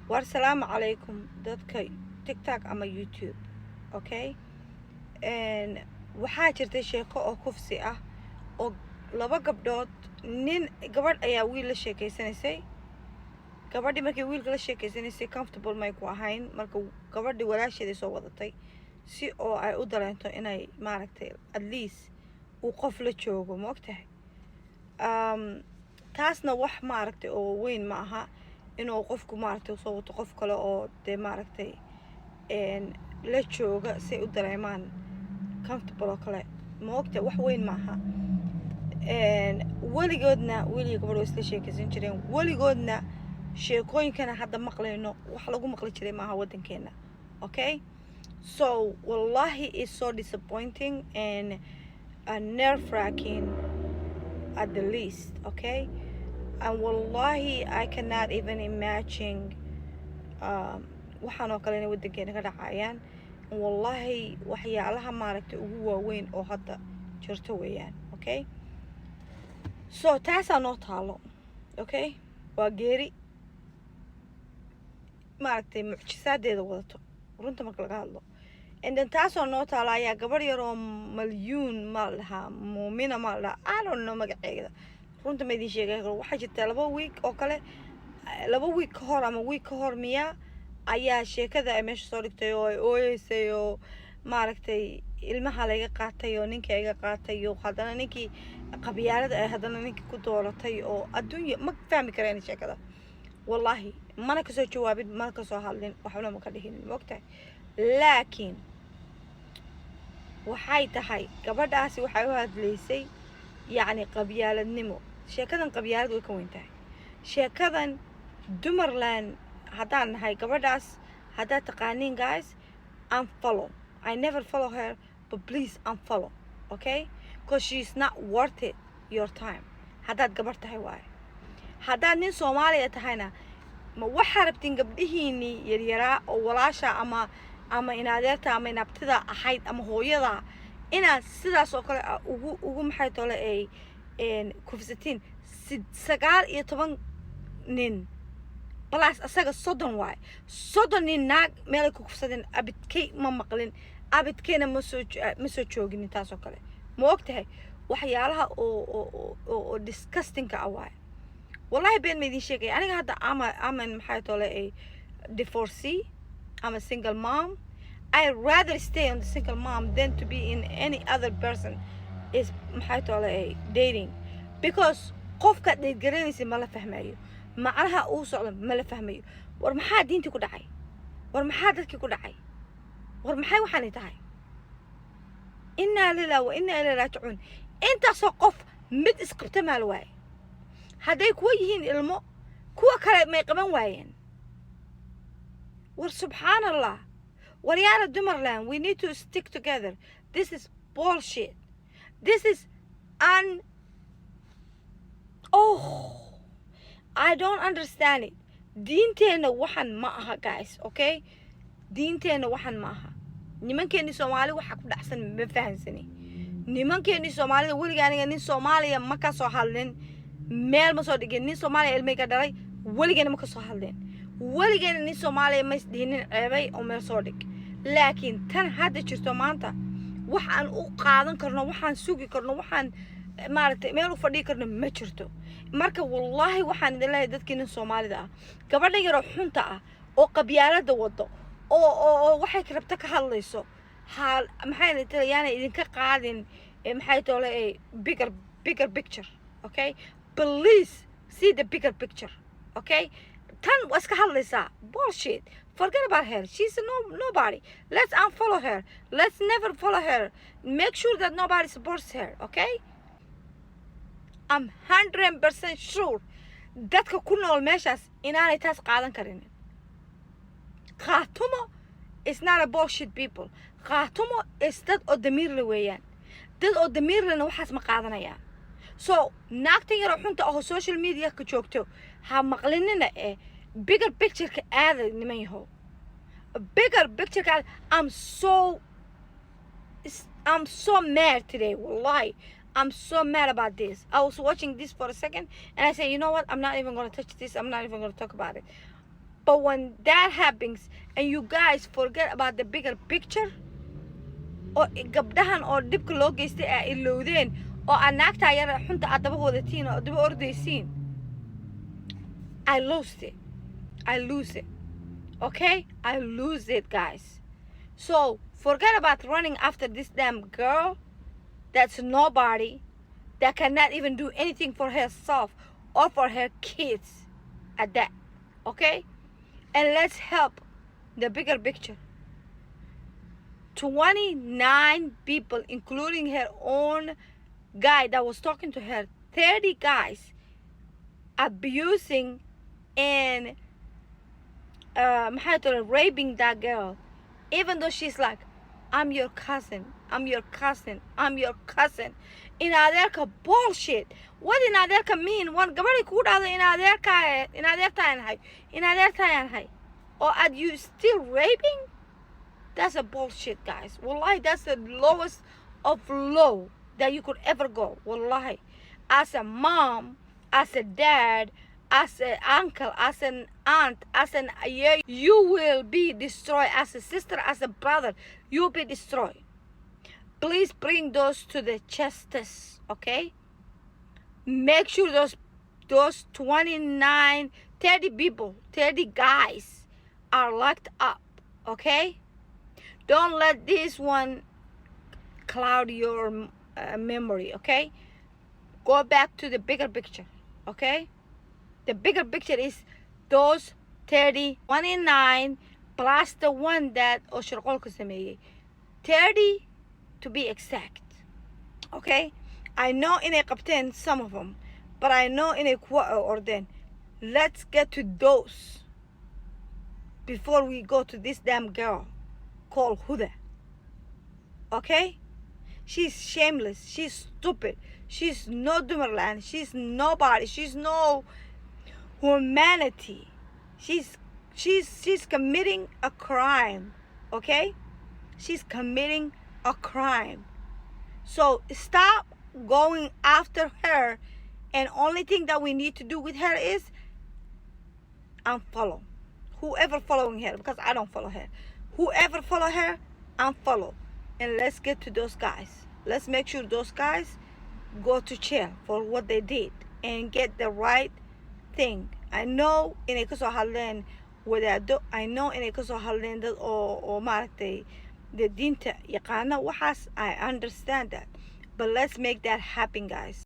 والسلام عليكم dadka TikTok ama YouTube okay waxaa jirtay sheeko oo kufsi ah oo laba gabdhood gabadh ayaa wiil la sheekeysanaysay gabadhii markay wiilka la sheekeysanaysay comfortable may ku ahayn marka gabadhii walaasheeday soo wadatay si oo ay u dareento inay maaragtay at least uu qof la joogo ma ogtahay taasna wax maaragtay oo weyn ma aha inuu qofku maaragtay soo wato qof kale oo dee maaragtay la jooga si u dareemaan comfortable oo kale ma ogtahay wax weyn ma aha weligoodna weliga gabadh way isla sheekaysan jireen weligoodna sheekooyinkana hadda maqlayno wax lagu maqli jiray maaha waddankeena okay so wallahi it's so disappointing and nerve-wracking at the least okay and wallahi I cannot even imagine waxaan oo kale inay waddankeena ka dhacayaan wallahi waxyaalaha maaragtay ugu waaweyn oo hadda jirto weeyaan okay so taasaa noo taalo okay waa geeri maaragtay mucjisaadeeda wadato runta marka laga hadlo then taasoo noo taalo ayaa gabadh yar oo malyuun ma la dhahaa muumina ma la dhahaa I don't know magaceeda runta ma idiin sheegay waxaa jirta laba week ka hor ama week ka hor miyaa ayaa sheekada ay meesha soo dhigtay oo ay ooyeysay oo maaragtay ilmaha laga qaatay oo ninkii iga qaatay oo haddana ninkii qabyaalada ay haddana ninkii ku dooratay oo adduunya ma fahmi kareen sheekada wallahi mana kasoo jawaabin mana kasoo hadlin waxna ma ka dhihin moogtahay laakiin waxay tahay gabadhaasi waxay u hadlaysay yacni qabyaaladnimo sheekadan qabyaalad way ka weyn tahay sheekadan dumarland haddaan nahay gabadhaas haddaad taqaaniin guys unfollow I never follow her but please unfollow okay because she's not worth it your time haddaad gabar tahay waaye haddaad nin Soomaaliya tahayna ma waxaa rabtiin gabdhihiinii yaryaraa oo walaasha ama inaadeerta ama inabtida ahayd ama hooyada inaad sidaas oo kale ugu maxay tole ay kufsatiin 19 nin balaas asaga 30 waay 30 nin naag meel ku kufsadeen abidkay ma maqlin abidkayna ma soo joogin taas oo kale ma ogtahay waxyaalaha oo disgusting ka waay wallahi been ma idin sheegay aniga hadda ama maxay tole ay divorcee I'm a single mom I rather stay on the single mom than to be in any other person is maxay tole ay dating because qofka date garanaysa ma la fahmayo macnaha uu socdo ma la fahmayo war maxaa diintii ku dhacay war maxaa dadkii ku dhacay war maxay waxaan tahay inna lillahi wa inna ilayhi raaji'uun intaasoo qof mid isqabta maal waay hadday kuwa yihiin ilmo kuwa kale may qaban waayeen war subhanallah war yaala dumarland we need to stick together this is bullshit this is I don't understand it diinteena waxan ma aha guys okay diinteena waxan ma aha nimankeeni Soomaali waxa ku dhacsan ma fahansani nimankeeni Soomaalida weliga aniga nin Soomaaliya ma ka soo hadlin meel ma soo dhigin nin Soomaaliya ilmay ka dhalay weligeena ma ka soo hadlin weligeena nin Soomaaliya ma isdihinin ceebay oo meel soo dhig laakiin tan hadda jirto maanta waxaan u qaadan karno waxaan sugi karno waxaan maaragtay meel u fadhii karno ma jirto marka wallahi waxaan idin leeyahay dadkiina Soomaalida ah gabadha yar oo xunta ah oo qabyaalada wado oo waxay rabta ka hadlayso maxay Talyaani idinka qaadin maxay tole bigger picture okay please see the bigger picture okay tan was ka hadlaysaa bullshit forget about her she's nobody let's unfollow her let's never follow her make sure that nobody supports her okay I'm 100% sure dadka ku nool meeshaas inaanay taas qaadan karin qaatumo is not a bullshit people qaatumo is dad oo damiir la weeyaan dad oo damiir lana waxaas ma qaadanayaan so naagtan yar oo xunta oo social media ka joogto ha maqlinina bigger picture ka aada niman yahow bigger picture ka I'm so mad today wallahi I'm so mad about this. I was watching this for a second and I said, you know what? I'm not even going to touch this. I'm not even going to talk about it. But when that happens and you guys forget about the bigger picture, oo gabdhahan oo dhibka loo geystay ay ilowdeen oo aad naagtaa yar xunta aad daba wadatiin oo daba ordaysiin, I lost it. I lose it. Okay? I lose it, guys. So forget about running after this damn girl that's nobody, that cannot even do anything for herself or for her kids at that. Okay? And let's help the bigger picture. 29 people, including her own guy that was talking to her, 30 guys abusing and raping that girl, even though she's like, I'm your cousin, I'm your cousin, I'm your cousin. In adeerka bullshit. What in adeerka mean? One gabadhi ku dhahdo in adeertaan hay. Or are you still raping? That's a bullshit, guys. Wallahi, that's the lowest of low that you could ever go. Wallahi. As a mom, as a dad, as an uncle, as an aunt, as an yeah, you will be destroyed. As a sister, as a brother, you'll be destroyed. Please bring those to the justice, okay? Make sure those 29, 30 people, 30 guys are locked up, okay? Don't let this one cloud your memory, okay? Go back to the bigger picture, okay? The bigger picture is those 30, 29 plus the one that Oshirqolka sameeyey. 30 to be exact, okay? I know inay qabteen some of them, but I know inay kuwa ordeen. Let's get to those before we go to this damn girl called Huda, okay? She's shameless, she's stupid, she's no Dumerland, she's nobody, she's no humanity. She's committing a crime, okay? She's committing a crime. So stop going after her, and only thing that we need to do with her is unfollow whoever following her, because I don't follow her. Whoever follow her, unfollow, and let's get to those guys. Let's make sure those guys go to jail for what they did and get the right thing. I know inay kasoo hadleen wadaado, I know inay kasoo hadleen dad oo maaragtay the diinta yaqaana waxaas, I understand that, but let's make that happen, guys.